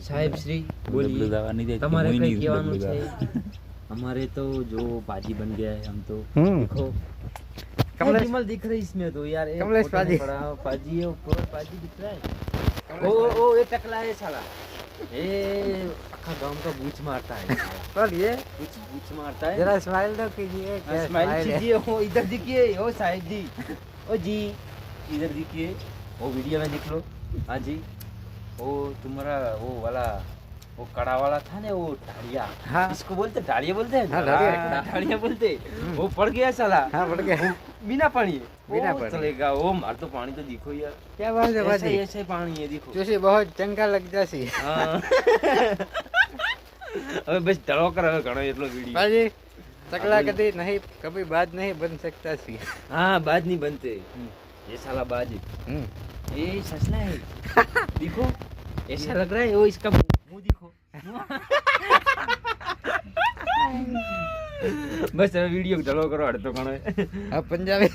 સાહેબ શ્રી બોलिए તમારે કઈ કહેવાનું છે हमारे तो जो बाजी बन गया है हम तो देखो कमल दिख रही इसमें तो यार कमलेश पाजी पाजी है ऊपर पाजी दिख रहा है ओ ये टकला है साला ये आखा गांव का बूच मारता है और ये बूच मारता है जरा स्माइल तो कीजिए स्माइल कीजिए हो इधर दिखिए ओ साहिब जी ओ जी इधर दिखिए वो वीडियो में दिख लो हाँ जी वो तुम्हारा वो वाला वो कड़ा वाला था ना वो ढाड़िया हाँ इसको बोलते ढाड़िया बोलते हैं हाँ, ढाड़िया बोलते वो पड़ गया साला हाँ पड़ गया बिना पानी बिना वो पानी। चलेगा वो मार तो पानी तो दिखो यार क्या बात है ऐसा बाजी ऐसा ही पानी है देखो जोशी बहुत चंगा लगता सी हाँ હવે બસ ઢળો કર હવે ઘણો એટલો વિડિયો बाजी तकला कभी नहीं कभी बात नहीं बन सकता सी हाँ बाज नहीं बनते ये साला बाज ये ससला है देखो ऐसा लग रहा है वो इसका मुंह दिखो बस હવે વિડિયો ઢળો કરો અડધો ઘણો अब पंजाबी